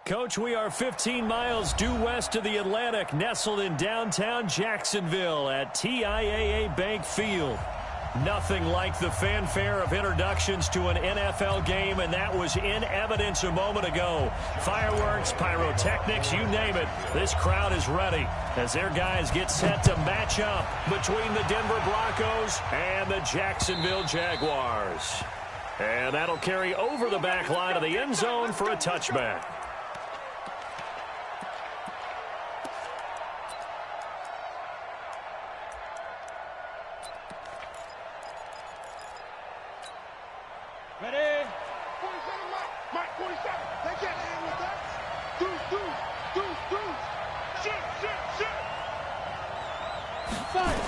Coach, we are 15 miles due west of the Atlantic, nestled in downtown Jacksonville at TIAA Bank Field. Nothing like the fanfare of introductions to an NFL game, and that was in evidence a moment ago. Fireworks, pyrotechnics, you name it. This crowd is ready as their guys get set to match up between the Denver Broncos and the Jacksonville Jaguars. And that'll carry over the back line of the end zone for a touchback. Ready? 47, Mike 47. They can't hang with that. Deuce. Shoot. Fire.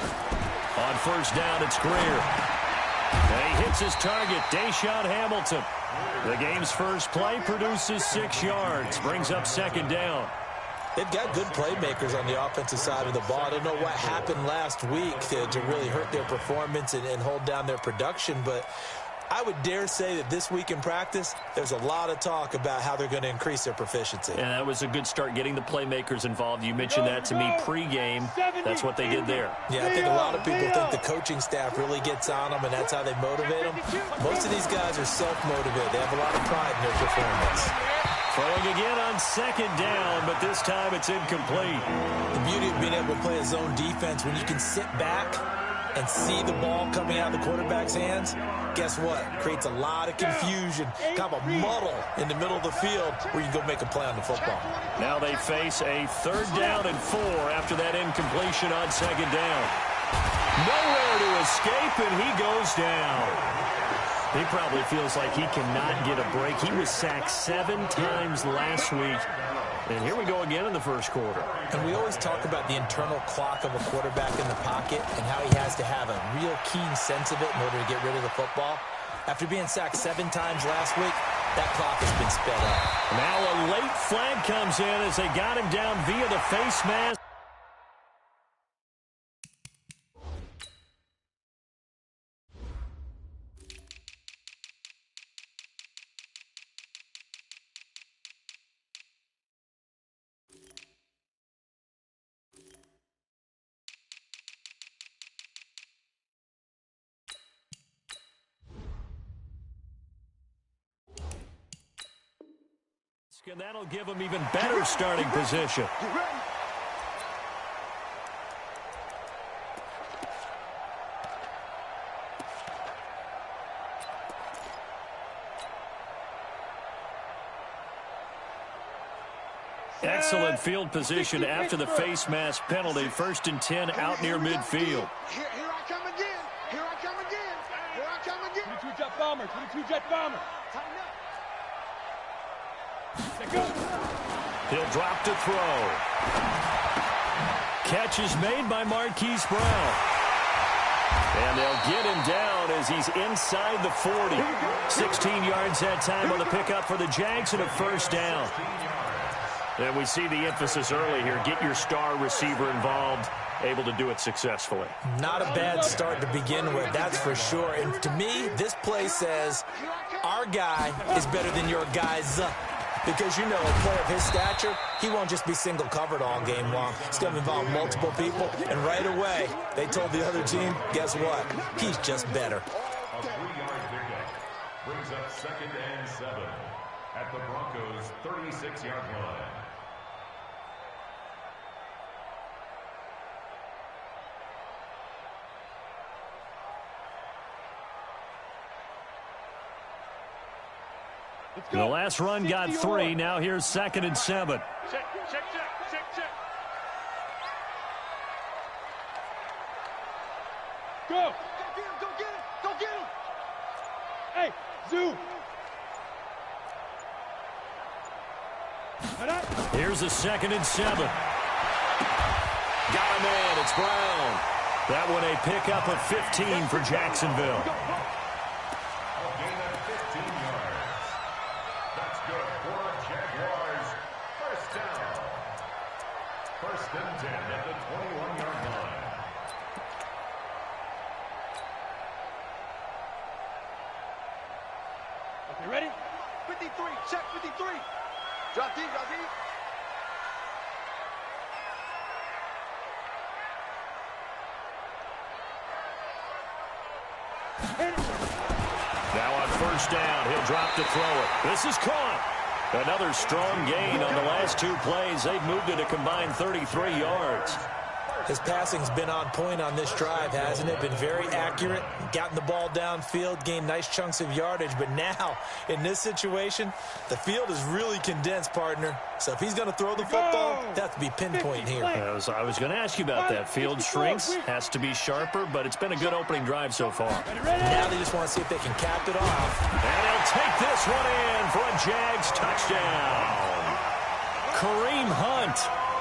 On first down, it's Greer. And he hits his target, Deshaun Hamilton. The game's first play produces 6 yards, brings up second down. They've got good playmakers on the offensive side of the ball. I don't know what happened last week to really hurt their performance and hold down their production, but I would dare say that this week in practice, there's a lot of talk about how they're going to increase their proficiency. And that was a good start, getting the playmakers involved. You mentioned that to me pregame. That's what they did there. Yeah, I think a lot of people think the coaching staff really gets on them, and that's how they motivate them. Most of these guys are self-motivated. They have a lot of pride in their performance. Throwing again on second down, but this time it's incomplete. The beauty of being able to play a zone defense, when you can sit back and see the ball coming out of the quarterback's hands, guess what? Creates a lot of confusion, kind of a muddle in the middle of the field where you can go make a play on the football. Now they face a 3rd down and 4 after that incompletion on second down. Nowhere to escape, and he goes down. He probably feels like he cannot get a break. He was sacked 7 times last week. And here we go again in the first quarter. And we always talk about the internal clock of a quarterback in the pocket and how he has to have a real keen sense of it in order to get rid of the football. After being sacked 7 times last week, that clock has been sped up. Now a late flag comes in as they got him down via the face mask. And that'll give them even better starting position. Excellent field position after the face mask penalty. 1st and 10 out near midfield. Here I come again. 22 jet bomber. Tighten up. He'll drop to throw. Catch is made by Marquise Brown. And they'll get him down as he's inside the 40. 16 yards that time on the pickup for the Jags and a 1st down. And we see the emphasis early here. Get your star receiver involved. Able to do it successfully. Not a bad start to begin with, that's for sure. And to me, this play says our guy is better than your guys. Because, you know, a player of his stature, he won't just be single covered all game long. It's going to involve multiple people. And right away, they told the other team, guess what? He's just better. A 3-yard pickup brings up 2nd and 7 at the Broncos' 36-yard line. The last run got 3. Now here's 2nd and 7. Check. Go get him. Hey, Zoo. Here's a 2nd and 7. Got him in. It's Brown. That one a pickup of 15 for Jacksonville. Okay, ready? 53, check 53. Drop deep, drop deep. Now on first down, he'll drop to throw it. This is caught. Another strong gain on the last two plays. They've moved it a combined 33 yards. His passing's been on point on this drive, hasn't it? Been very accurate, gotten the ball downfield, gained nice chunks of yardage. But now, in this situation, the field is really condensed, partner. So if he's going to throw the football, that has to be pinpoint here. I was going to ask you about that. Field shrinks, has to be sharper, but it's been a good opening drive so far. Now they just want to see if they can cap it off. And he'll take this one in for a Jags touchdown. Kareem Hunt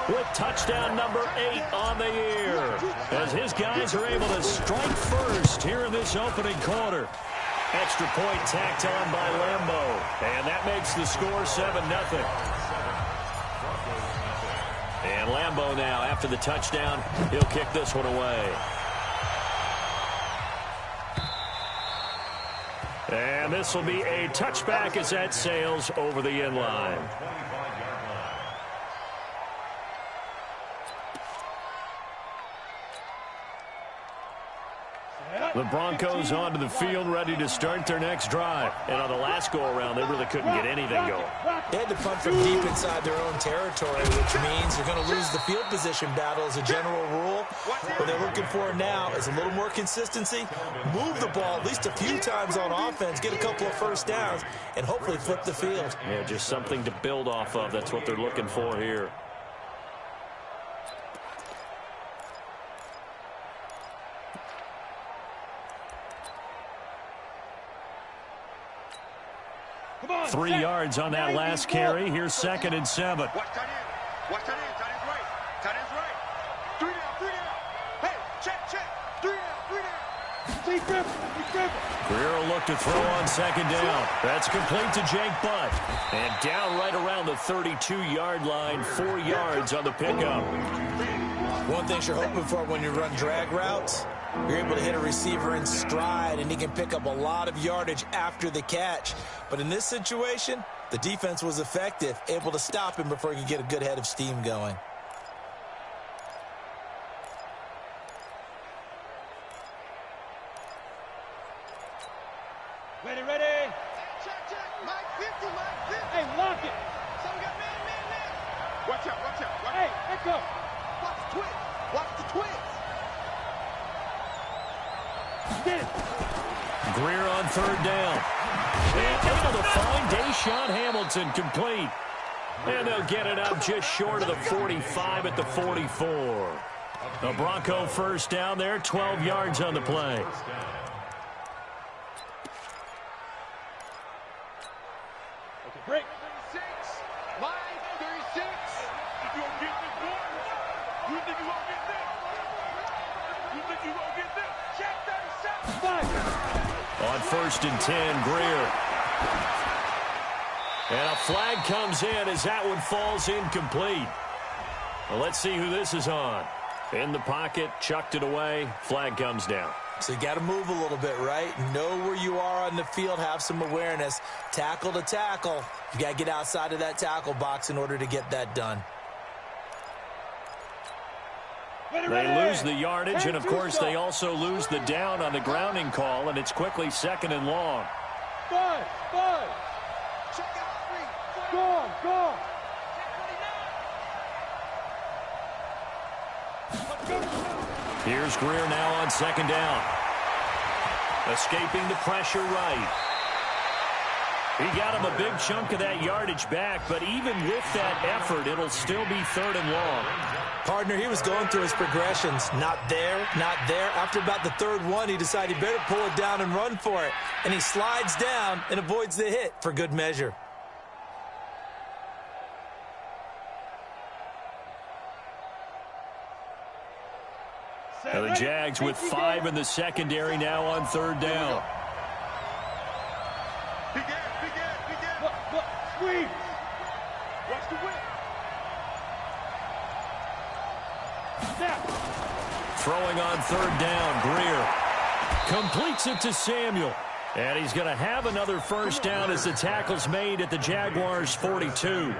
with touchdown number 8 on the year, as his guys are able to strike first here in this opening quarter. Extra point tacked on by Lambeau, and that makes the score 7-0. And Lambeau now, after the touchdown, he'll kick this one away. And this will be a touchback as that sails over the end line. The Broncos onto the field, ready to start their next drive. And on the last go-around, they really couldn't get anything going. They had to punt from deep inside their own territory, which means they're going to lose the field position battle as a general rule. What they're looking for now is a little more consistency, move the ball at least a few times on offense, get a couple of first downs, and hopefully flip the field. Yeah, just something to build off of. That's what they're looking for here. On, 3 yards on that last carry. Here's 2nd and 7. Watch tight end. Watch tight end. Tight end's right. Tight end's right. 3 down, 3 down. Hey, check. 3 down, 3 down. Deep river. Greer will look to throw on 2nd down. That's complete to Jake Butt. And down right around the 32-yard line, 4 yards on the pickup. One thing you're hoping for when you run drag routes, you're able to hit a receiver in stride, and he can pick up a lot of yardage after the catch. But in this situation, the defense was effective, able to stop him before he could get a good head of steam going. Ready. Check. Mike 50. Hey, lock it. Some got man. Watch out. Hey, let go. Watch the twins. Get it. Greer on 3rd down. And able to find Deshaun Hamilton complete. And they'll get it up just short of the 45 at the 44. The Bronco first down there, 12 yards on the play. Break. 36. Line 36. You gonna get this one? You think you gonna get this? You think you gonna get this? Check 37. 5. On 1st and 10, Greer. And a flag comes in as that one falls incomplete. Well, let's see who this is on. In the pocket, chucked it away, flag comes down. So you got to move a little bit, right? Know where you are on the field, have some awareness. Tackle to tackle. You got to get outside of that tackle box in order to get that done. They lose the yardage, and of course they also lose the down on the grounding call, and it's quickly 2nd and long. 5. Check out 3. Go. Here's Greer now on 2nd down. Escaping the pressure right. He got him a big chunk of that yardage back, but even with that effort, it'll still be 3rd and long. Partner, he was going through his progressions. Not there. After about the 3rd one, he decided he better pull it down and run for it. And he slides down and avoids the hit for good measure. Now the Jags with 5 in the secondary now on 3rd down. Big air. Look, squeeze. Watch the whip. Snap. Throwing on 3rd down, Greer. Completes it to Samuel. And he's going to have another first down as the tackle's made at the Jaguars' 42.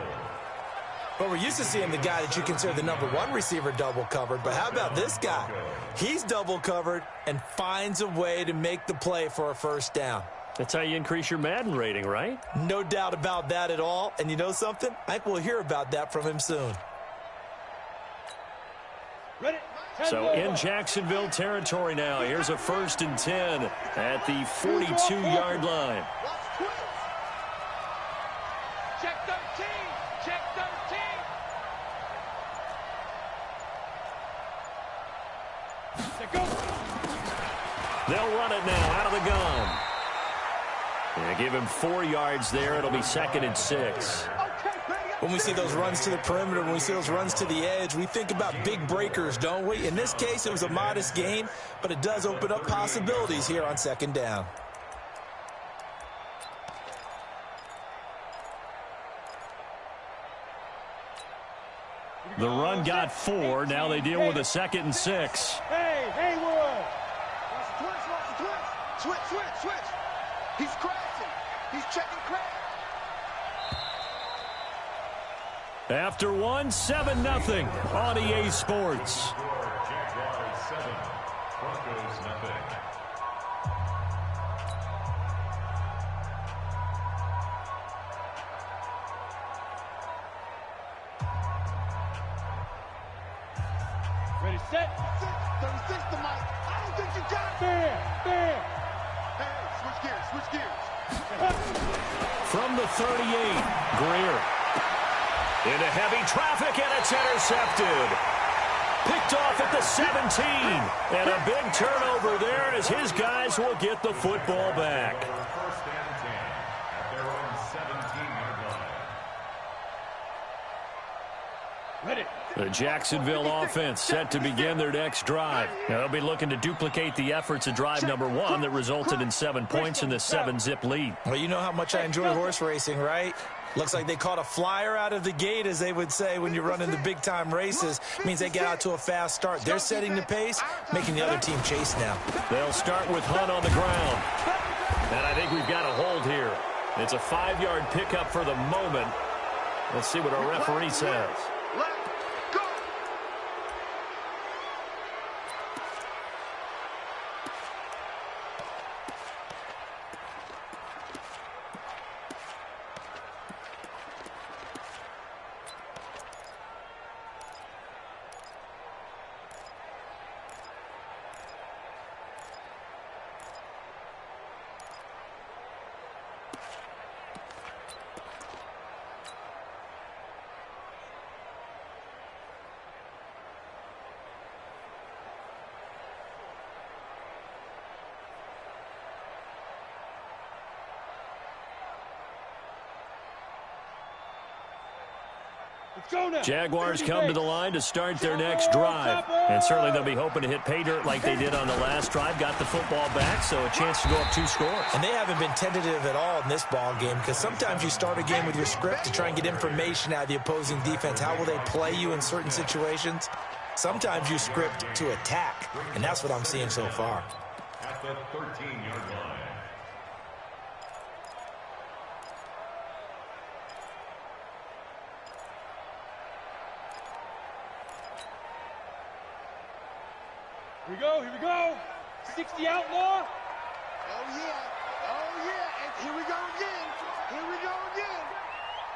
But we're used to seeing the guy that you consider the #1 receiver double covered. But how about this guy? He's double covered and finds a way to make the play for a first down. That's how you increase your Madden rating, right? No doubt about that at all. And you know something? I think we'll hear about that from him soon. So in Jacksonville territory now. Here's a 1st and 10 at the 42-yard line. Check 13. Check 13. They'll run it now out of the gun. And give him 4 yards there. It'll be 2nd and 6. When we see those runs to the perimeter, when we see those runs to the edge, we think about big breakers, don't we? In this case, it was a modest gain, but it does open up possibilities here on 2nd down. The run got 4. Now they deal with a 2nd and 6. Hey, Haywood. Watch the twitch. Switch. He's crashing. He's checking crash. After 1, 7-0 on EA Sports. Jaguars 7, Broncos nothing. Ready, set. 36 to Mike. I don't think you got it. There. Hey, switch gears. From the 38, Greer. Into heavy traffic, and it's intercepted. Picked off at the 17. And a big turnover there as his guys will get the football back. 1st and 10 at their own 17-yard line. Ready. The Jacksonville offense set to begin their next drive. Now, they'll be looking to duplicate the efforts of drive #1 that resulted in 7 points in the 7-zip lead. Well, you know how much I enjoy horse racing, right? Looks like they caught a flyer out of the gate, as they would say when you're running the big-time races. Means they get out to a fast start. They're setting the pace, making the other team chase now. They'll start with Hunt on the ground. And I think we've got a hold here. It's a 5-yard pickup for the moment. Let's see what our referee says. Jaguars come to the line to start their next drive. And certainly they'll be hoping to hit pay dirt like they did on the last drive. Got the football back, so a chance to go up 2 scores. And they haven't been tentative at all in this ball game, because sometimes you start a game with your script to try and get information out of the opposing defense. How will they play you in certain situations? Sometimes you script to attack, and that's what I'm seeing so far. At the 13-yard line. Here we go. 60 outlaw. Oh, yeah. And here we go again.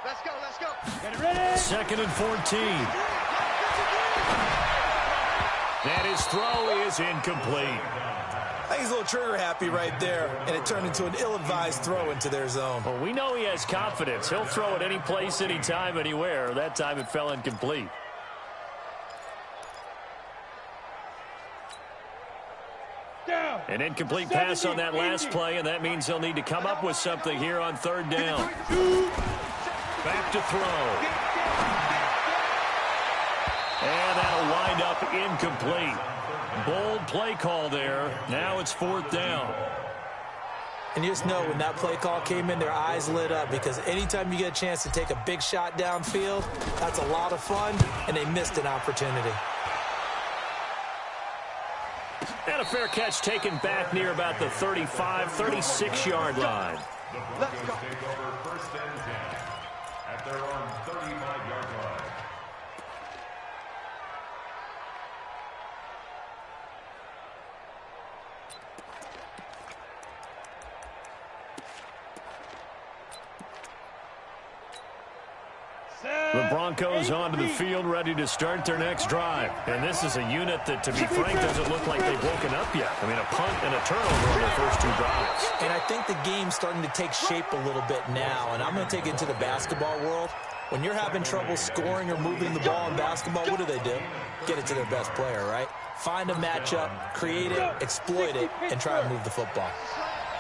Let's go. Ready. 2nd and 14. And his throw is incomplete. I think he's a little trigger happy right there, and it turned into an ill-advised throw into their zone. Well, we know he has confidence. He'll throw it any place, anytime, anywhere. That time it fell incomplete. An incomplete pass on that last play, and that means they'll need to come up with something here on 3rd down. Back to throw. And that'll wind up incomplete. Bold play call there. Now it's 4th down. And you just know when that play call came in, their eyes lit up, because anytime you get a chance to take a big shot downfield, that's a lot of fun, and they missed an opportunity. And a fair catch taken back near about the 35, 36-yard line. The Broncos take over 1st and 10. at their own 35-yard line. The Broncos onto the field, ready to start their next drive. And this is a unit that, to be frank, doesn't look like they've woken up yet. I mean, a punt and a turnover on their first two drives. And I think the game's starting to take shape a little bit now, and I'm going to take it to the basketball world. When you're having trouble scoring or moving the ball in basketball, what do? Get it to their best player, right? Find a matchup, create it, exploit it, and try to move the football.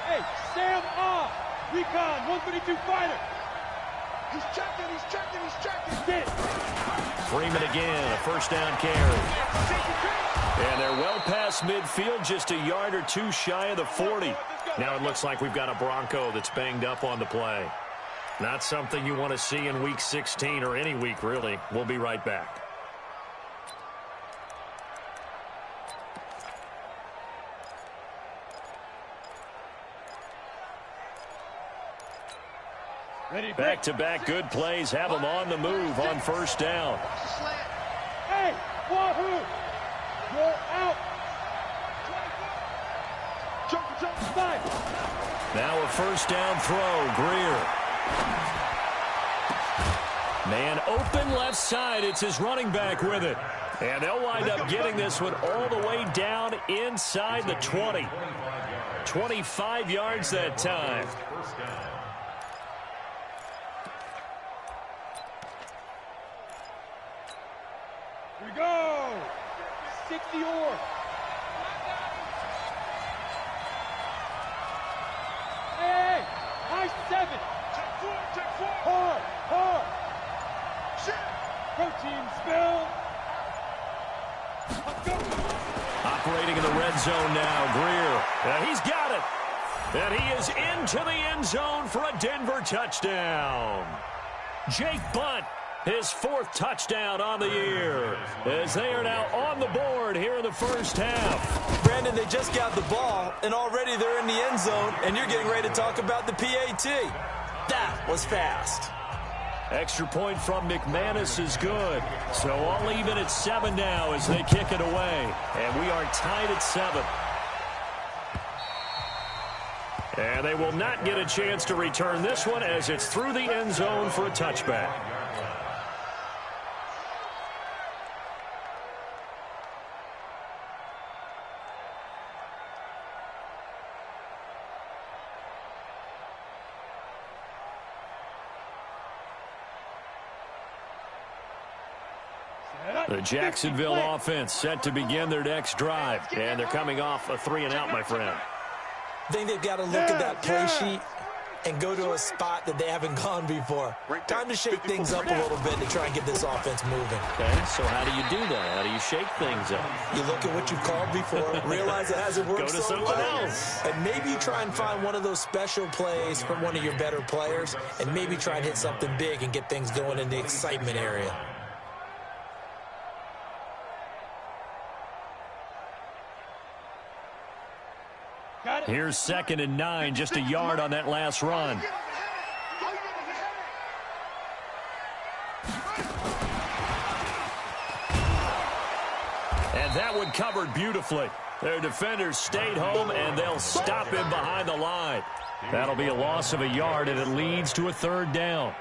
Hey, Sam off! Recon, 132 fighter! He's checking. Get it! Freeman again, a first down carry. And they're well past midfield, just a yard or two shy of the 40. Now it looks like we've got a Bronco that's banged up on the play. Not something you want to see in Week 16 or any week, really. We'll be right back. Back-to-back good plays have them on the move on first down. Hey, wahoo! You're out! Jump, slide! Now a first down throw, Greer. Man open left side, it's his running back with it. And they'll wind up getting this one all the way down inside the 20. 25 yards that time. Here we go! 60 or. Hey! High 7! Check 4! Hard! Protein spill! Let's go! Operating in the red zone now, Greer. And he's got it. And he is into the end zone for a Denver touchdown. Jake Bunt, his fourth touchdown on the year, as they are now on the board here in the first half. Brandon, they just got the ball, and already they're in the end zone, and you're getting ready to talk about the PAT. That was fast. Extra point from McManus is good. So all even at 7 now as they kick it away. And we are tied at 7. And they will not get a chance to return this one as it's through the end zone for a touchback. The Jacksonville offense set to begin their next drive. And they're coming off a 3-and-out, my friend. I think they've got to look at that play sheet and go to a spot that they haven't gone before. Time to shake things up a little bit to try and get this offense moving. Okay, so how do you do that? How do you shake things up? You look at what you've called before, realize it hasn't worked Go to so something well, else. and maybe you try and find one of those special plays from one of your better players, and maybe try and hit something big and get things going in the excitement area. Here's 2nd and 9, just a yard on that last run. And that one covered beautifully. Their defenders stayed home, and they'll stop him behind the line. That'll be a loss of a yard, and it leads to a 3rd down.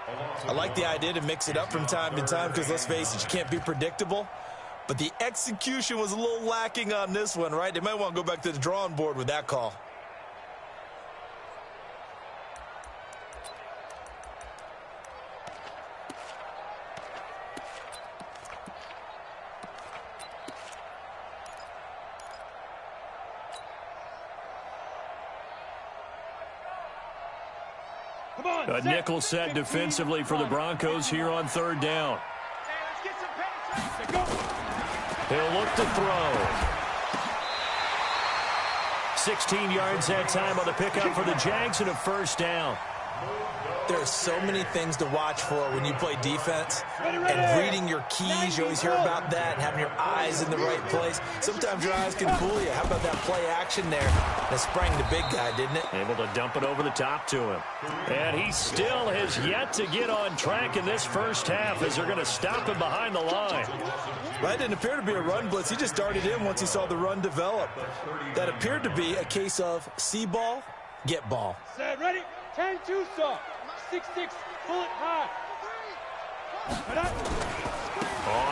I like the idea to mix it up from time to time because, let's face it, you can't be predictable. But the execution was a little lacking on this one, right? They might want to go back to the drawing board with that call. A nickel set defensively for the Broncos here on 3rd down. He'll look to throw. 16 yards that time on the pickup for the Jags and a 1st down. There are so many things to watch for when you play defense, and reading your keys, you always hear about that, and having your eyes in the right place. Sometimes your eyes can fool you. How about that play action there? That sprang the big guy, didn't it? Able to dump it over the top to him. And he still has yet to get on track in this first half as they're going to stop him behind the line. Well, that didn't appear to be a run blitz. He just darted in once he saw the run develop. That appeared to be a case of see ball, get ball. Set, ready? 10-2 saw. 6-6, pull it high.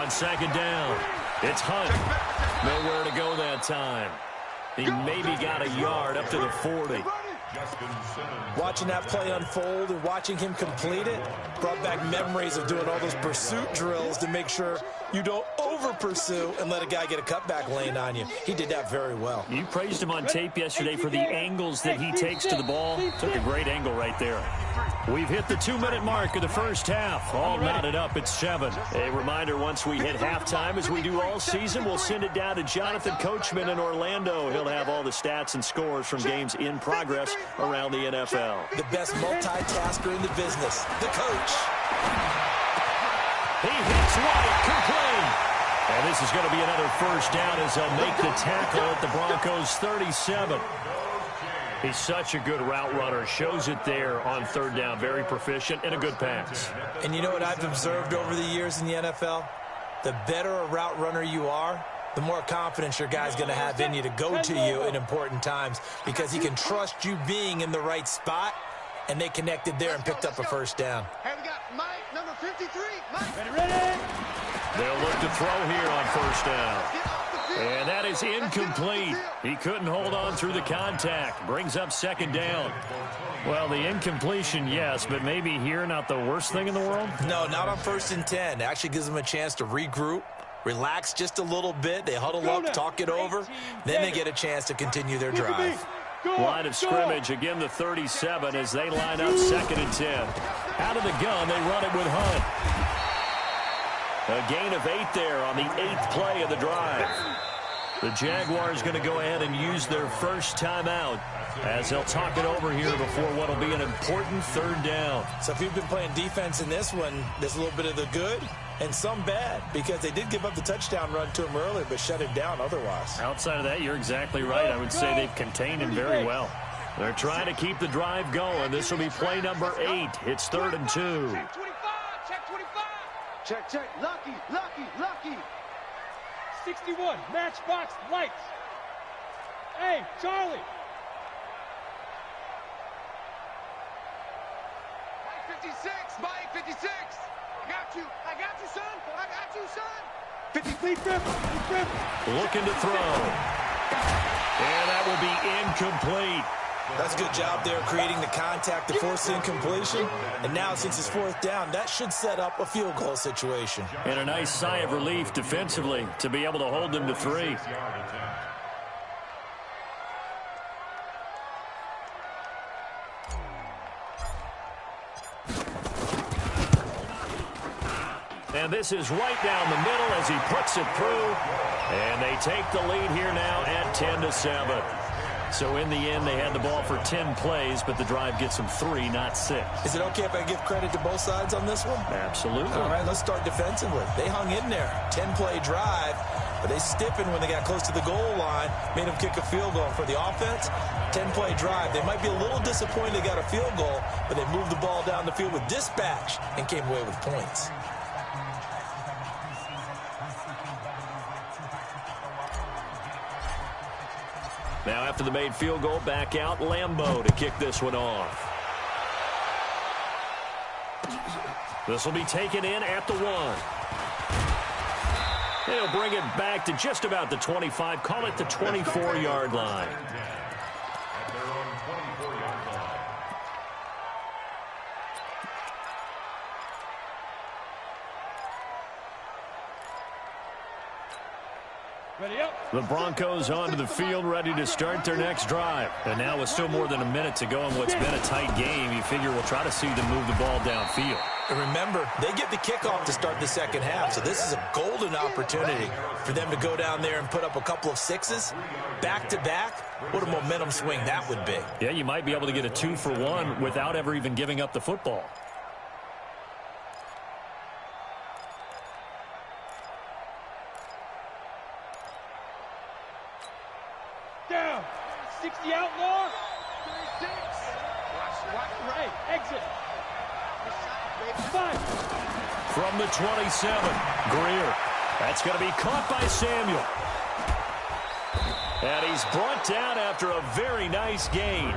On second down, it's Hunt. Nowhere to go that time. He maybe got a yard up to the 40. Watching that play unfold and watching him complete it brought back memories of doing all those pursuit drills to make sure you don't over-pursue and let a guy get a cutback lane on you. He did that very well. You praised him on tape yesterday for the angles that he takes to the ball. Took a great angle right there. We've hit the 2-minute mark of the first half. All knotted up at 7. A reminder, once we hit halftime, as we do all season, we'll send it down to Jonathan Coachman in Orlando. He'll have all the stats and scores from games in progress around the NFL. The best multitasker in the business, the coach. He hits White, complete. And this is going to be another first down as they'll make the tackle at the Broncos' 37. He's such a good route runner. Shows it there on third down. Very proficient and a good pass. And you know what I've observed over the years in the NFL? The better a route runner you are, the more confidence your guy's going to have in you to go to you in important times because he can trust you being in the right spot, and they connected there and picked up a first down. Hey, we got Mike, number 53. Mike. Ready? They'll look to throw here on first down. And that is incomplete. He couldn't hold on through the contact. Brings up second down. Well, the incompletion, yes, but maybe here not the worst thing in the world? No, not on 1st and 10. It actually gives them a chance to regroup, relax just a little bit. They huddle up, talk it over. Then they get a chance to continue their drive. Line of scrimmage, again the 37 as they line up 2nd and 10. Out of the gun, they run it with Hunt. A gain of 8 there on the 8th play of the drive. The Jaguars going to go ahead and use their first timeout as they'll talk it over here before what will be an important third down. So if you've been playing defense in this one, there's a little bit of the good and some bad because they did give up the touchdown run to him earlier but shut him down otherwise. Outside of that, you're exactly right. I would say they've contained him very well. They're trying to keep the drive going. This will be play number 8. It's 3rd and 2. Check 25. Check 25. Check. Lucky. 61. Matchbox lights. Hey, Charlie. Mike 56. Mike 56. I got you, son. 50. Looking to throw. And that will be incomplete. That's a good job there creating the contact to force incompletion. And now since it's 4th down, that should set up a field goal situation. And a nice sigh of relief defensively to be able to hold them to 3. And this is right down the middle as he puts it through. And they take the lead here now at 10-7. So in the end, they had the ball for 10 plays, but the drive gets them 3, not 6. Is it okay if I give credit to both sides on this one? Absolutely. All right, let's start defensively. They hung in there. 10-play drive, but they stiffened when they got close to the goal line, made them kick a field goal. For the offense, 10-play drive. They might be a little disappointed they got a field goal, but they moved the ball down the field with dispatch and came away with points. Now after the made field goal, back out Lambeau to kick this one off. This will be taken in at the 1. They'll bring it back to just about the 25, call it the 24-yard line. The Broncos onto the field, ready to start their next drive. And now with still more than a minute to go in what's been a tight game, you figure we'll try to see them move the ball downfield. And remember, they get the kickoff to start the second half, so this is a golden opportunity for them to go down there and put up a couple of 6s back-to-back What a momentum swing that would be. Yeah, you might be able to get a 2-for-1 without ever even giving up the football. Down. 60 outlaw. 36. Watch right. Exit. 5. From the 27, Greer. That's going to be caught by Samuel. And he's brought down after a very nice gain.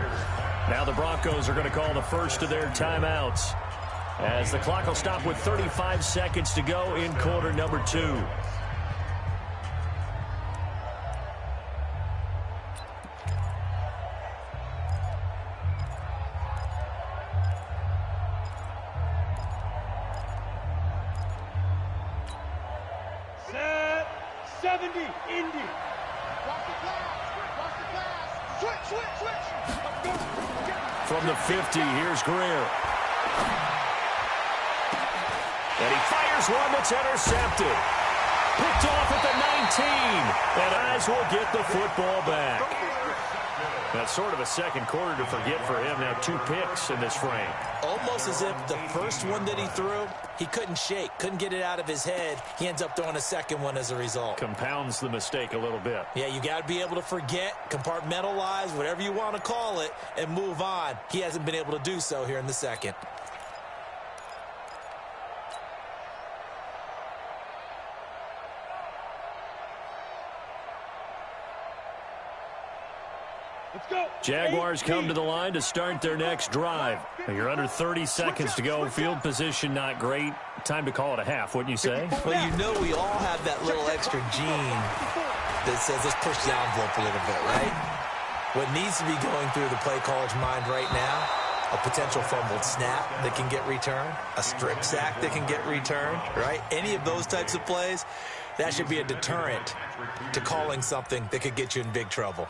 Now the Broncos are going to call the first of their timeouts, as the clock will stop with 35 seconds to go in quarter number 2. Set. 70. Indy. Watch the pass. Switch. From the 50, here's Greer. And he fires one that's intercepted. Picked off at the 19. And Eyes will get the football back. That's sort of a second quarter to forget for him. Now 2 picks in this frame. Almost as if the first one that he threw, he couldn't shake, couldn't get it out of his head. He ends up throwing a second one as a result. Compounds the mistake a little bit. Yeah, you got to be able to forget, compartmentalize, whatever you want to call it, and move on. He hasn't been able to do so here in the second. Let's go. Jaguars come to the line to start their next drive. You're under 30 seconds to go. Field position not great. Time to call it a half, wouldn't you say? Well, you know we all have that little extra gene that says let's push the envelope a little bit, right? What needs to be going through the play caller's mind right now, a potential fumbled snap that can get returned, a strip sack that can get returned, right? Any of those types of plays, that should be a deterrent to calling something that could get you in big trouble.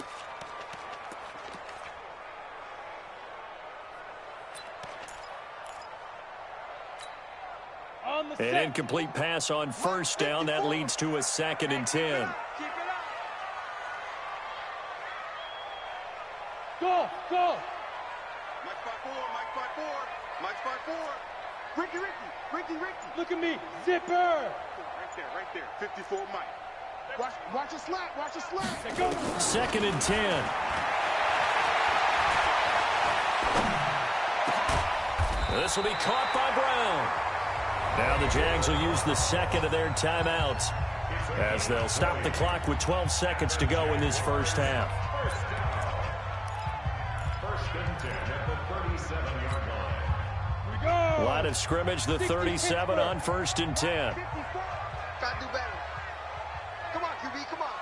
An incomplete pass on first down. That leads to a 2nd and 10. Go. Mike 5-4. Mike 5-4. Ricky. Look at me. Zipper. Right there. 54 Mike. Watch a slap. Go. 2nd and 10. This will be caught by Brown. Now the Jags will use the second of their timeouts, as they'll stop the clock with 12 seconds to go in this first half. First and 10 at the 37-yard line. We go. Line of scrimmage, the 37 on 1st and 10. Gotta do better. Come on, QB, come on.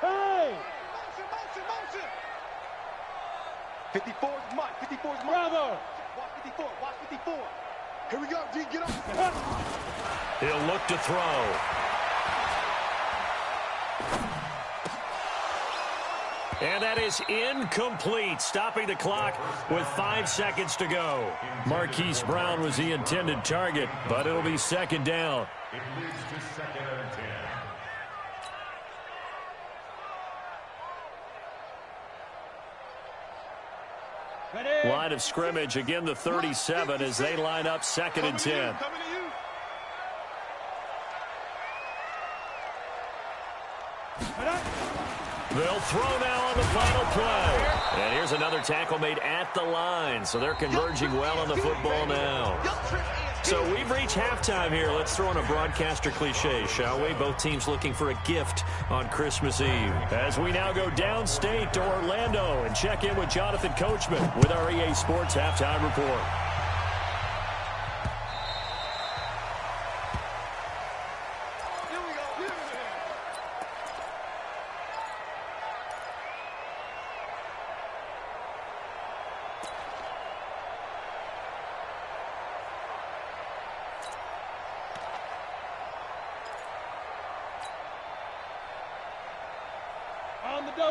Hey. Motion. 54's Mike. 54's Mike. Bravo. Watch 54. Here we go, D, get up. He'll look to throw. And that is incomplete, stopping the clock with 5 seconds to go. Marquise Brown was the intended target, but it'll be 2nd down. It leads to 2nd and 10. Ready. Line of scrimmage, again the 37 as they line up 2nd and 10. Coming to you. They'll throw now on the final play. And here's another tackle made at the line, so they're converging well on the football now. So we've reached halftime here. Let's throw in a broadcaster cliche, shall we? Both teams looking for a gift on Christmas Eve. As we now go downstate to Orlando and check in with Jonathan Coachman with our EA Sports Halftime Report.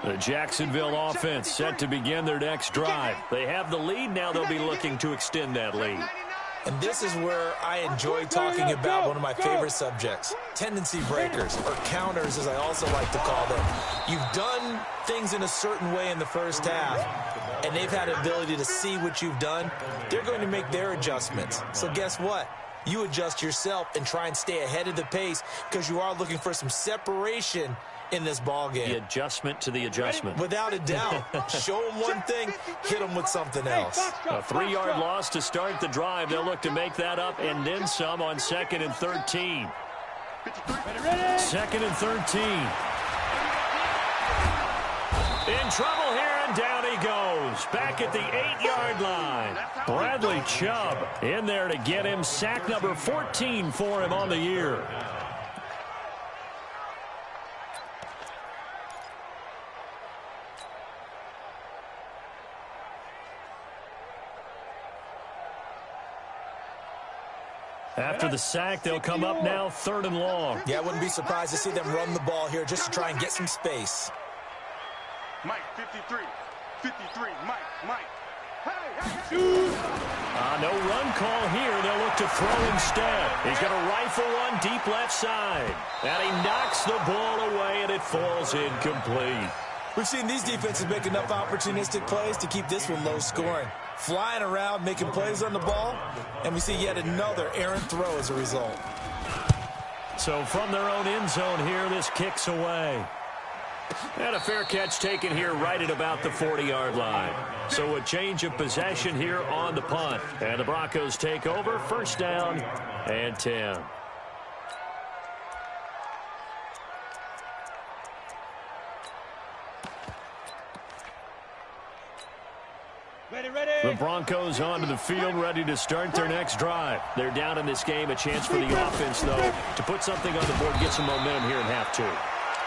The Jacksonville offense set to begin their next drive. They have the lead. Now they'll be looking to extend that lead. And this is where I enjoy talking about one of my favorite subjects, tendency breakers, or counters as I also like to call them. You've done things in a certain way in the first half, and they've had the ability to see what you've done. They're going to make their adjustments. So guess what? You adjust yourself and try and stay ahead of the pace because you are looking for some separation in this ball game. The adjustment to the adjustment. Without a doubt. Show them one thing, hit them with something else. A 3-yard loss to start the drive. They'll look to make that up and then some on 2nd and 13. 2nd and 13. In trouble here, and down he goes. Back at the 8-yard line. Bradley Chubb in there to get him. Sack number 14 for him on the year. After the sack, they'll come up now 3rd and long. Yeah, I wouldn't be surprised to see them run the ball here just to try and get some space. Mike, 53. 53. Mike. No run call here. They'll look to throw instead. He's going to rifle one deep left side. And he knocks the ball away, and it falls incomplete. We've seen these defenses make enough opportunistic plays to keep this one low scoring. Flying around, making plays on the ball, and we see yet another errant throw as a result. So from their own end zone here, this kicks away. And a fair catch taken here right at about the 40-yard line. So a change of possession here on the punt. And the Broncos take over, 1st down and 10. The Broncos onto the field, ready to start their next drive. They're down in this game. A chance for the offense, though, to put something on the board, get some momentum here in half 2.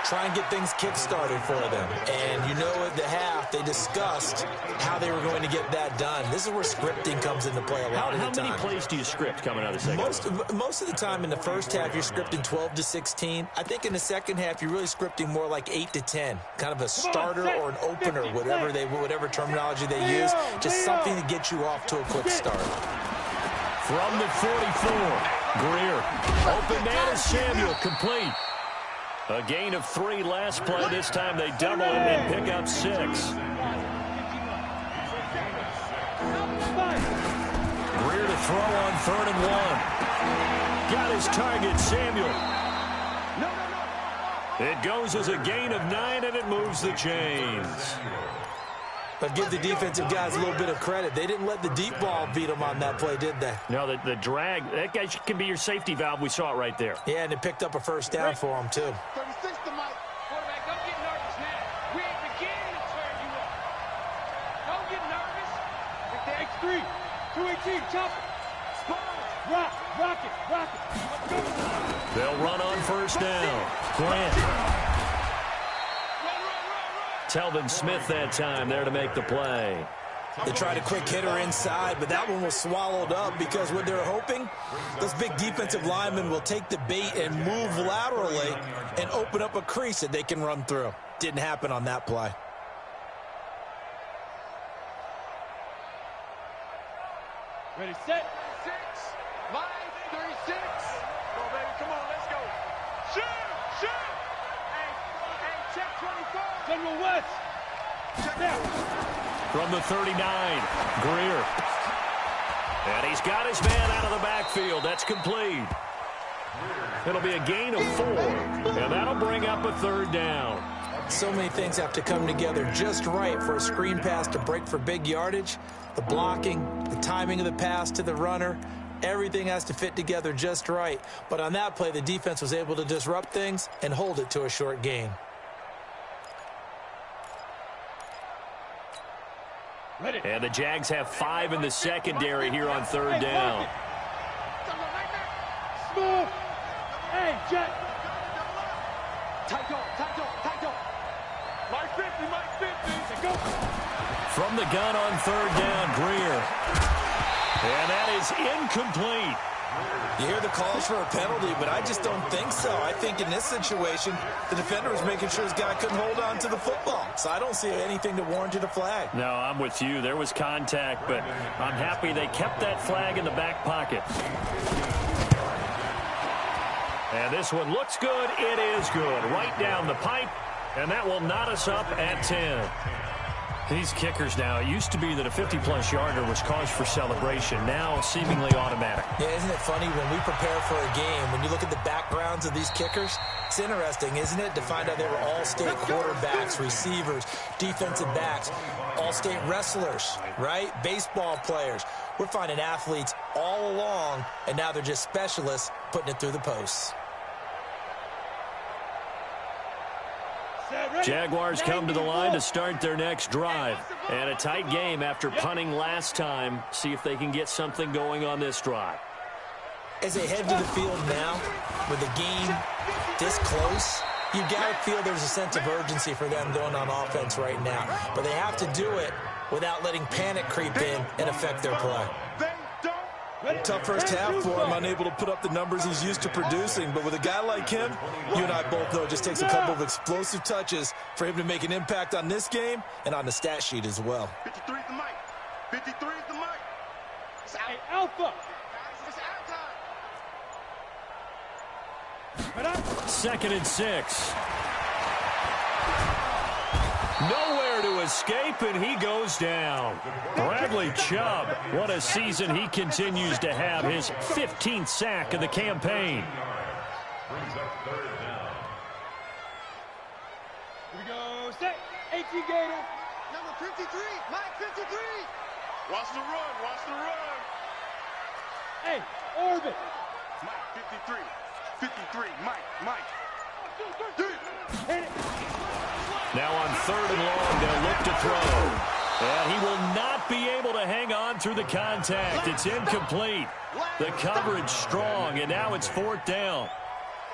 Try and get things kick-started for them. And you know at the half, they discussed how they were going to get that done. This is where scripting comes into play a lot of the time. How many plays do you script coming out of the second half? Most of the time in the first half, you're scripting 12 to 16. I think in the second half, you're really scripting more like 8 to 10. Kind of a starter or an opener, whatever terminology they use. Just something to get you off to a quick start. From the 44, Greer. Open man is Samuel, complete. A gain of 3 last play. This time they double it and pick up 6. Greer to throw on 3rd and 1. Got his target, Samuel. It goes as a gain of 9, and it moves the chains. But give the defensive guys a little bit of credit. They didn't let the deep ball beat them on that play, did they? No, the drag, that guy can be your safety valve. We saw it right there. Yeah, and it picked up a 1st down for them, too. 36 to Mike. Quarterback, don't get nervous now. We ain't beginning to turn you up. Don't get nervous. Take the X3. 218, chop it. Rock it. Let's go. They'll run on 1st down. Grant. Telvin Smith that time there to make the play. They tried a quick hitter inside, but that one was swallowed up because what they're hoping, those big defensive linemen will take the bait and move laterally and open up a crease that they can run through. Didn't happen on that play. Ready, set. 6. Mike, 36. Come on, baby. Come on, let's go. Shoot. Hey, check 24. General West. Check out. From the 39, Greer. And he's got his man out of the backfield. That's complete. It'll be a gain of 4, and that'll bring up a 3rd down. So many things have to come together just right for a screen pass to break for big yardage. The blocking, the timing of the pass to the runner, everything has to fit together just right. But on that play, the defense was able to disrupt things and hold it to a short gain. And the Jags have 5 in the secondary here on 3rd down. Smooth. Hey, Jack. Tight go. Mike 50. Go. From the gun on 3rd down, Greer. And that is incomplete. You hear the calls for a penalty, but I just don't think so. I think in this situation, the defender was making sure his guy couldn't hold on to the football. So I don't see anything to warrant a flag. No, I'm with you. There was contact, but I'm happy they kept that flag in the back pocket. And this one looks good. It is good. Right down the pipe, and that will knot us up at 10. These kickers now, it used to be that a 50-plus yarder was cause for celebration. Now seemingly automatic. Yeah, isn't it funny when we prepare for a game, when you look at the backgrounds of these kickers, it's interesting, isn't it, to find out they were all-state quarterbacks, receivers, defensive backs, all-state wrestlers, right? Baseball players. We're finding athletes all along, and now they're just specialists putting it through the posts. Jaguars come to the line to start their next drive. And a tight game after punting last time. See if they can get something going on this drive. As they head to the field now, with the game this close, you've got to feel there's a sense of urgency for them going on offense right now. But they have to do it without letting panic creep in and affect their play. Tough first half for him, unable to put up the numbers he's used to producing. But with a guy like him, you and I both know it just takes a couple of explosive touches for him to make an impact on this game and on the stat sheet as well. 53 is the mic. 53 is the mic. It's out. Hey, Alpha. It's out time. 2nd and 6. Nowhere to escape, and he goes down. Bradley Chubb, what a season he continues to have. His 15th sack of the campaign. Brings up 3rd down. Here we go. Set. AT Gator. Number 53. Mike 53. Watch the run. Watch the run. Hey, Orbit. Mike 53. 53. Mike. Hit it. Now on 3rd and long, they'll look to throw. And he will not be able to hang on through the contact. It's incomplete. The coverage strong, and now it's 4th down.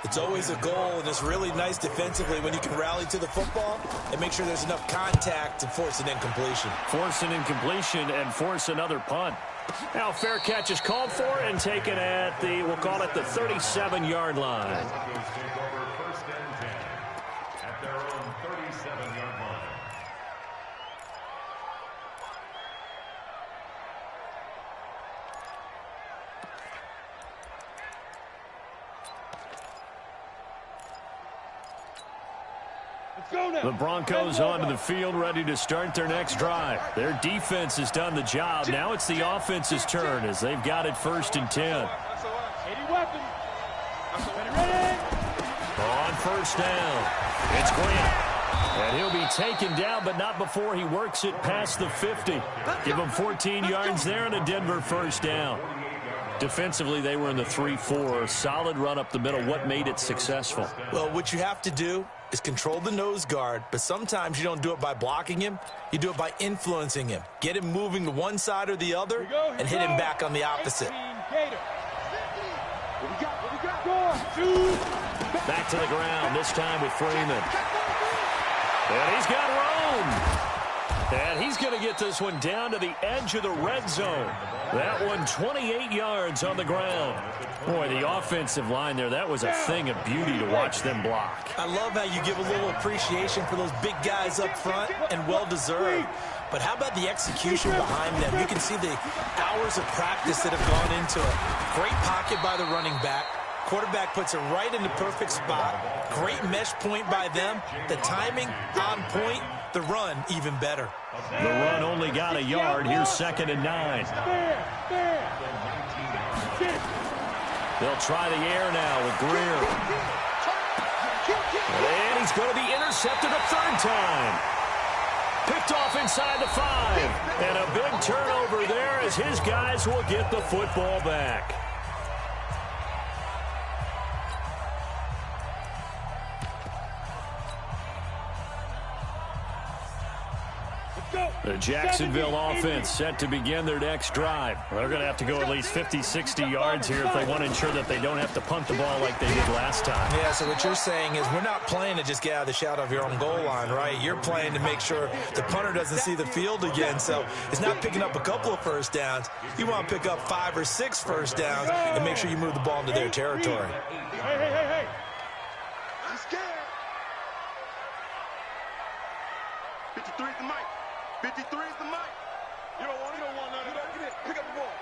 It's always a goal, and it's really nice defensively when you can rally to the football and make sure there's enough contact to force an incompletion. Force an incompletion and force another punt. Now fair catch is called for and taken at the, we'll call it the 37-yard line. The Broncos onto the field, ready to start their next drive. Their defense has done the job. Now it's the offense's turn as they've got it 1st and 10. 80 weapon. Ready. On 1st down, it's Grant. And he'll be taken down, but not before he works it past the 50. Give him 14 yards there and a Denver 1st down. Defensively, they were in the 3-4. Solid run up the middle. What made it successful? Well, what you have to do is control the nose guard, but sometimes you don't do it by blocking him. You do it by influencing him. Get him moving to one side or the other and hit him back on the opposite. Back to the ground, this time with Freeman. And he's got room. And he's going to get this one down to the edge of the red zone. That one 28 yards on the ground. Boy, the offensive line there, that was a thing of beauty to watch them block. I love how you give a little appreciation for those big guys up front, and well-deserved. But how about the execution behind them? You can see the hours of practice that have gone into it. Great pocket by the running back. Quarterback puts it right in the perfect spot. Great mesh point by them. The timing on point. The run even better. The run only got a yard. Here's 2nd and 9. They'll try the air now with Greer. And he's going to be intercepted a 3rd time. Picked off inside the 5. And a big turnover there as his guys will get the football back. The Jacksonville offense set to begin their next drive. They're going to have to go at least 50, 60 yards here if they want to ensure that they don't have to punt the ball like they did last time. Yeah, so what you're saying is we're not playing to just get out of the shadow of your own goal line, right? You're playing to make sure the punter doesn't see the field again. So it's not picking up a couple of first downs. You want to pick up 5 or 6 first downs and make sure you move the ball into their territory. Hey. I'm scared. 53 is the mic. 53 is the mic. You don't want none of that. Get in. Pick up the ball.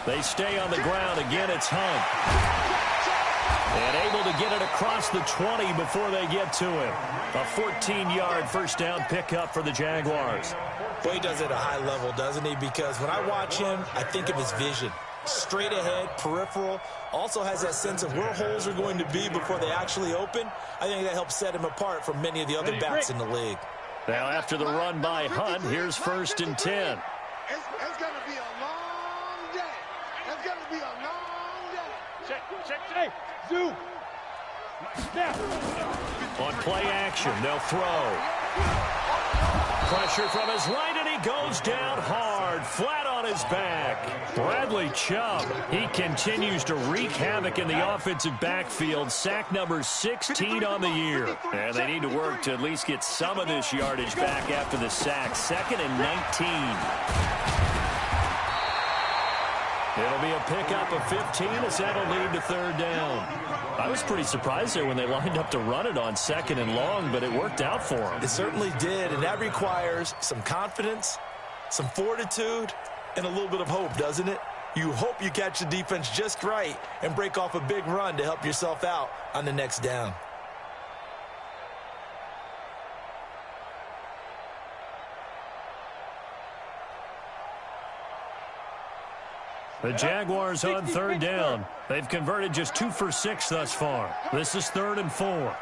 They stay on the ground. Again, it's Hunt. And able to get it across the 20 before they get to him. A 14-yard first down pickup for the Jaguars. Boy, he does it at a high level, doesn't he? Because when I watch him, I think of his vision. Straight ahead, peripheral, also has that sense of where holes are going to be before they actually open. I think that helps set him apart from many of the other backs in the league. Now, after the run by Hunt, here's 1st and 10. It's going to be a long day. It's going to be a long day. Check. Hey, zoom. Now. On play action, they'll throw. Pressure from his right, and he goes down hard, flat on his back. Bradley Chubb, he continues to wreak havoc in the offensive backfield. Sack number 16 on the year. And they need to work to at least get some of this yardage back after the sack. 2nd and 19. It'll be a pickup of 15 as that'll lead to 3rd down. I was pretty surprised there when they lined up to run it on 2nd and long, but it worked out for them. It certainly did, and that requires some confidence, some fortitude, and a little bit of hope, doesn't it? You hope you catch the defense just right and break off a big run to help yourself out on the next down. The Jaguars on 3rd down. They've converted just 2 for 6 thus far. This is 3rd and 4.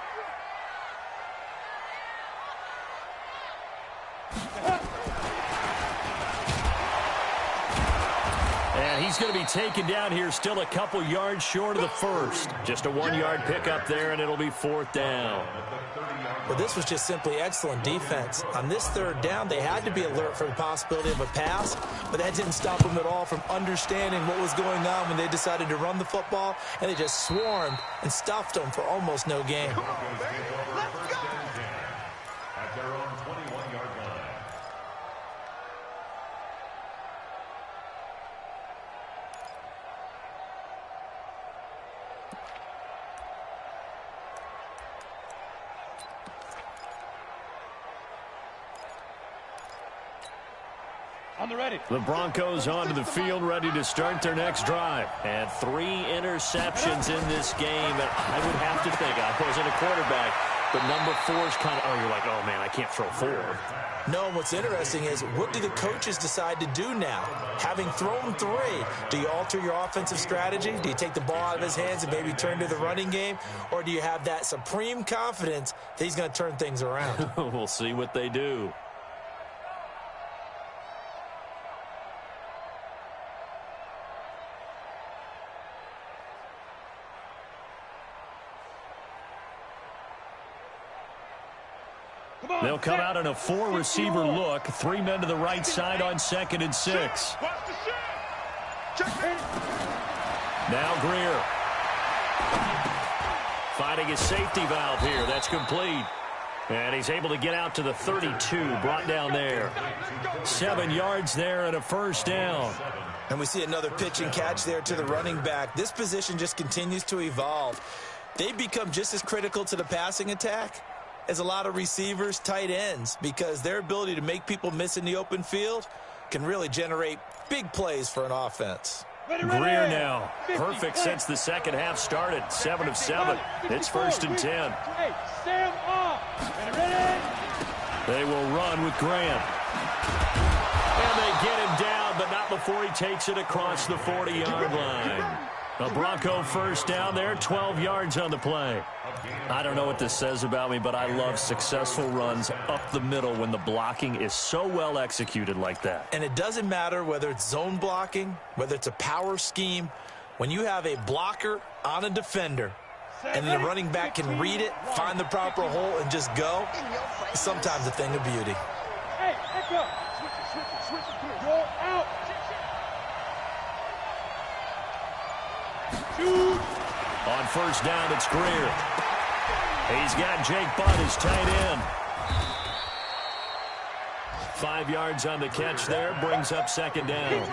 And he's going to be taken down here, still a couple yards short of the first. Just a 1-yard pickup there, and it'll be 4th down. Well, this was just simply excellent defense. On this 3rd down, they had to be alert for the possibility of a pass, but that didn't stop them at all from understanding what was going on when they decided to run the football, and they just swarmed and stuffed them for almost no gain. Let's go. At their own 21-yard line. On the ready. The Broncos onto the field, ready to start their next drive. And 3 interceptions in this game. And I would have to think, I wasn't a quarterback, but number 4 is kind of, you're like, oh, man, I can't throw 4. No, what's interesting is what do the coaches decide to do now? Having thrown 3, do you alter your offensive strategy? Do you take the ball out of his hands and maybe turn to the running game? Or do you have that supreme confidence that he's going to turn things around? We'll see what they do. They'll come out in a 4-receiver look. 3 men to the right side on 2nd and 6. Now Greer. Finding his safety valve here. That's complete. And he's able to get out to the 32. Brought down there. 7 yards there and a first down. And we see another pitch and catch there to the running back. This position just continues to evolve. They've become just as critical to the passing attack as a lot of receivers, tight ends, because their ability to make people miss in the open field can really generate big plays for an offense. Greer now. Perfect since the second half started. 7 of 7. It's 1st and 10. Hey, Sam off. Ready? They will run with Grant. And they get him down, but not before he takes it across the 40-yard line. A Bronco first down there, 12 yards on the play. I don't know what this says about me, but I love successful runs up the middle when the blocking is so well executed like that. And it doesn't matter whether it's zone blocking, whether it's a power scheme. When you have a blocker on a defender, and then the running back can read it, find the proper hole, and just go, it's sometimes a thing of beauty. Hey, back up. Switch it. Go out. Shoot. On first down, it's Greer. He's got Jake Butt as tight end. 5 yards on the catch there, brings up second down.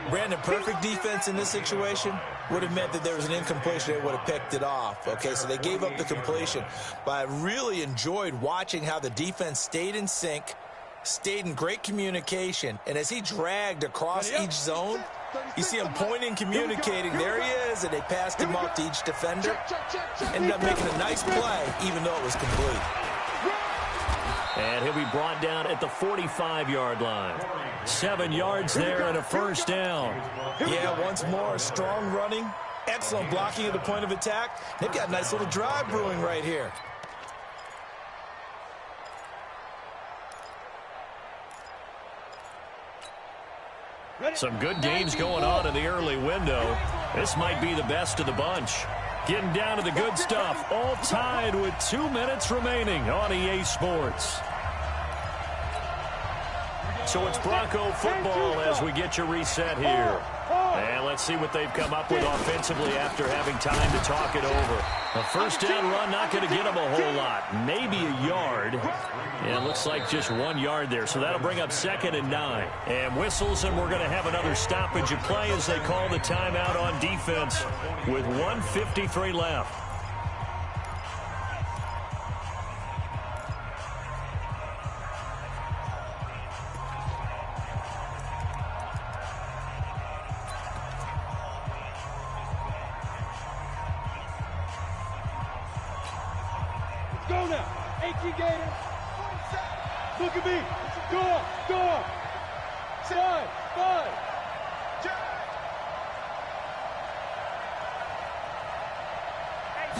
Brandon, perfect defense in this situation would have meant that there was an incompletion. They would have picked it off. Okay, so they gave up the completion. But I really enjoyed watching how the defense stayed in sync, stayed in great communication, and as he dragged across each zone, you see him pointing, communicating. There he is, and they passed him off to each defender. Ended up making a nice play, even though it was complete. And he'll be brought down at the 45-yard line. 7 yards there and a first down. Yeah, once more, strong running, excellent blocking at the point of attack. They've got a nice little drive brewing right here. Some good games going on in the early window. This might be the best of the bunch. Getting down to the good stuff, all tied with 2 minutes remaining on EA Sports. So it's Bronco football as we get you reset here. And let's see what they've come up with offensively after having time to talk it over. A first down run, not going to get them a whole lot. Maybe a yard. And it looks like just 1 yard there. So that'll bring up 2nd and 9. And whistles, and we're going to have another stoppage of play as they call the timeout on defense with 1:53 left. Go now. 18 Gators. Look at me. Go.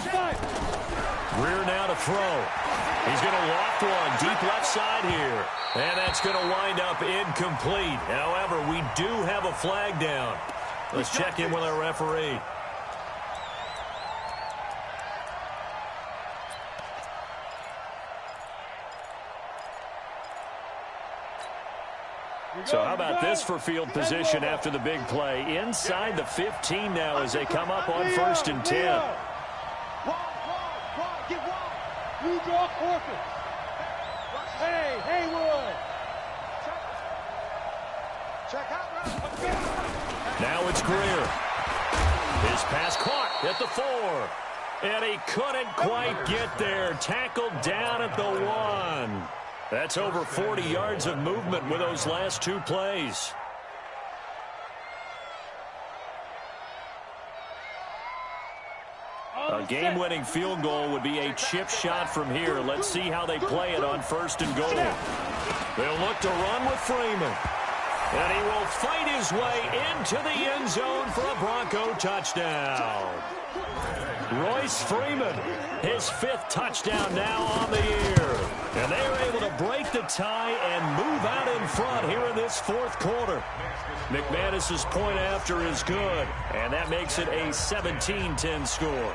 5. Greer now to throw. He's going to loft one deep left side here. And that's going to wind up incomplete. However, we do have a flag down. Let's check in with our referee. So how about this for field position after the big play? Inside the 15 now as they come up on 1st and 10. You draw Corpus. Hey, Haywood. Now it's Greer. His pass caught at the 4. And he couldn't quite get there. Tackled down at the 1. That's over 40 yards of movement with those last 2 plays. A game-winning field goal would be a chip shot from here. Let's see how they play it on 1st and goal. They'll look to run with Freeman. And he will fight his way into the end zone for a Bronco touchdown. Royce Freeman, his 5th touchdown now on the year. And they're able to break the tie and move out in front here in this 4th quarter. McManus's point after is good, and that makes it a 17-10 score.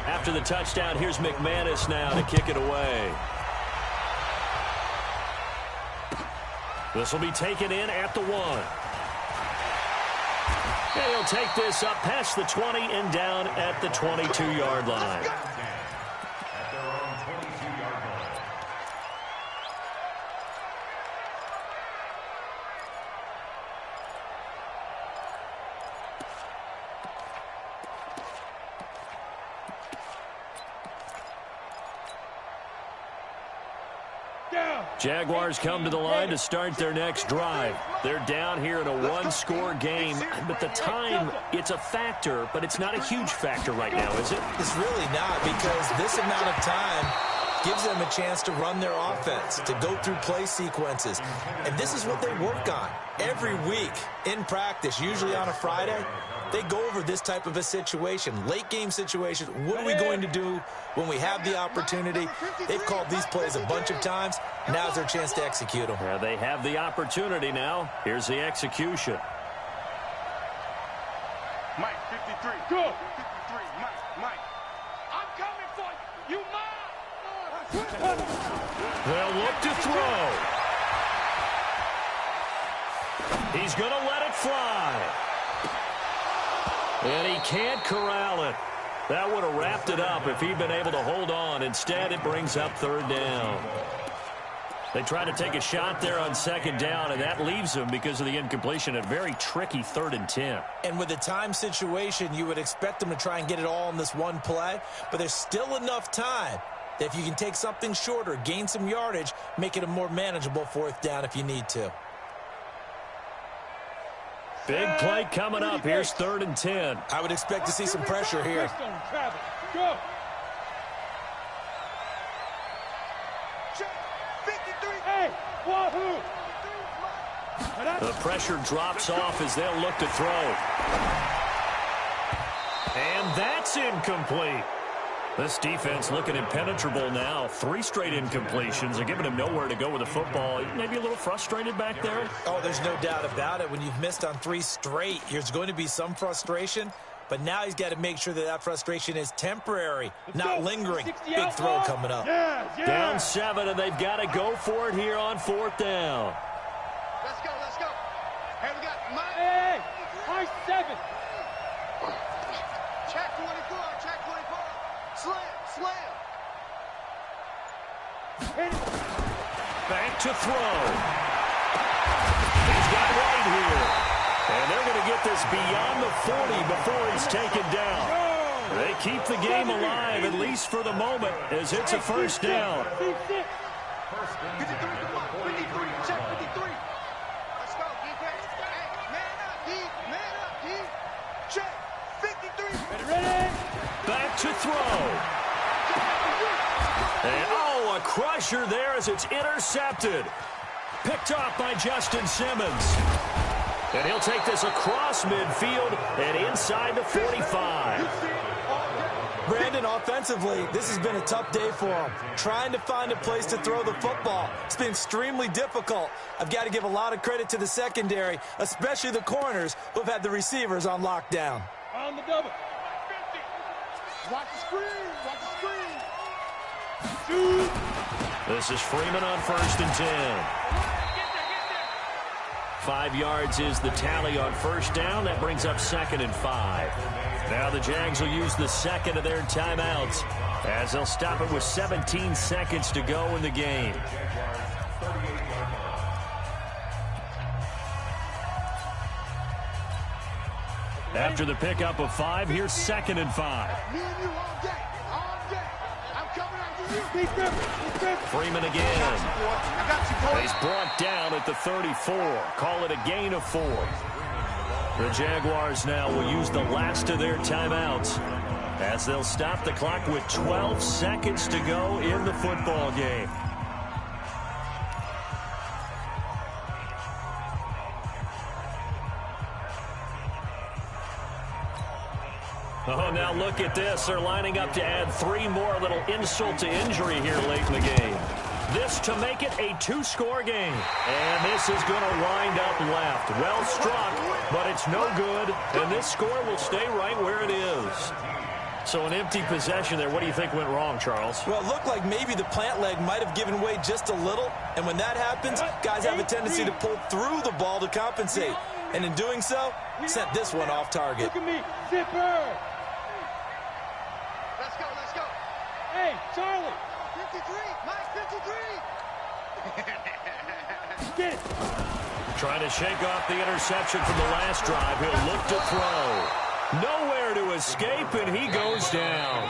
After the touchdown, here's McManus now to kick it away. This will be taken in at the 1. And he'll take this up past the 20 and down at the 22-yard line. At their own 22-yard line. Jaguars come to the line to start their next drive. They're down here in a 1-score game, but the time, it's a factor, but it's not a huge factor right now, is it? It's really not, because this amount of time gives them a chance to run their offense, to go through play sequences. And this is what they work on every week in practice, usually on a Friday. They go over this type of a situation, late game situation. What are we going to do when we have the opportunity? They've called these plays a bunch of times. Now's their chance to execute them. Yeah, they have the opportunity now. Here's the execution. Mike, 53. Go. 53, Mike. Mike, I'm coming for you. You mine. They'll look to throw. He's going to let it fly. And he can't corral it. That would have wrapped it up if he'd been able to hold on. Instead, it brings up third down. They try to take a shot there on second down, and that leaves them, because of the incompletion, a very tricky 3rd and 10. And with the time situation, you would expect them to try and get it all in this one play, but there's still enough time that if you can take something shorter, gain some yardage, make it a more manageable 4th down if you need to. Big play coming up. Here's 3rd and 10. I would expect to see some pressure here. Go. Hey, wahoo! The pressure drops off as they'll look to throw. And that's incomplete. This defense looking impenetrable now. 3 straight incompletions. They're giving him nowhere to go with the football. Maybe a little frustrated back there. Oh, there's no doubt about it. When you've missed on 3 straight, there's going to be some frustration. But now he's got to make sure that that frustration is temporary, not lingering. Big throw coming up. Yeah. Down 7, and they've got to go for it here on 4th down. Let's go, let's go. Hey, we got Mike. Hey, high 7. Check 24, check 24. Slam. Hit it. Back to throw. He's got White here. And they're going to get this beyond the 40 before he's taken down. They keep the game alive, at least for the moment, as it's a 1st down. 53, come on. 53, check 53. Let's go, defense. Hey, man up, D. Check 53. Ready? Back to throw. And, oh, a crusher there as it's intercepted. Picked off by Justin Simmons. And he'll take this across midfield and inside the 45. Brandon, offensively, this has been a tough day for him. Trying to find a place to throw the football. It's been extremely difficult. I've got to give a lot of credit to the secondary, especially the corners who have had the receivers on lockdown. On the double. 50. Watch the screen. Shoot. This is Freeman on 1st and 10. 5 yards is the tally on 1st down. That brings up 2nd and 5. Now the Jags will use the 2nd of their timeouts as they'll stop it with 17 seconds to go in the game. After the pickup of 5, here's 2nd and 5. Me and you all day. I'm coming after you. Freeman again. He's brought down at the 34. Call it a gain of 4. The Jaguars now will use the last of their timeouts as they'll stop the clock with 12 seconds to go in the football game. Oh, now look at this. They're lining up to add 3 more, little insult to injury here late in the game. This to make it a 2-score game. And this is going to wind up left. Well struck, but it's no good. And this score will stay right where it is. So an empty possession there. What do you think went wrong, Charles? Well, it looked like maybe the plant leg might have given way just a little. And when that happens, guys have a tendency to pull through the ball to compensate. And in doing so, sent this one off target. Look at me. Zipper. Let's go. Hey, Charlie. 53, Mike, 53. Get it. Trying to shake off the interception from the last drive. He'll look to throw. Nowhere to escape, and he goes down.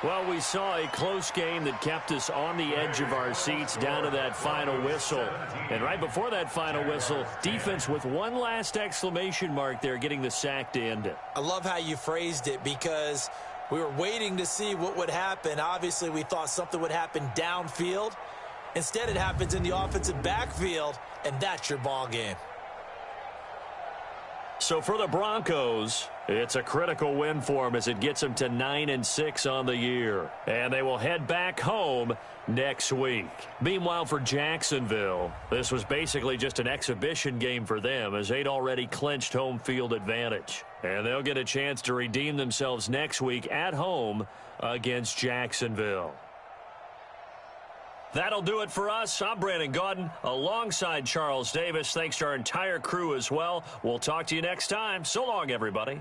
Well, we saw a close game that kept us on the edge of our seats down to that final whistle. And right before that final whistle, defense with one last exclamation mark there, getting the sack to end it. I love how you phrased it because we were waiting to see what would happen. Obviously, we thought something would happen downfield. Instead, it happens in the offensive backfield, and that's your ball game. So for the Broncos, It's a critical win for them as it gets them to 9-6 on the year. And they will head back home next week. Meanwhile, for Jacksonville, this was basically just an exhibition game for them as they'd already clinched home field advantage. And they'll get a chance to redeem themselves next week at home against Jacksonville. That'll do it for us. I'm Brandon Gaudin alongside Charles Davis. Thanks to our entire crew as well. We'll talk to you next time. So long, everybody.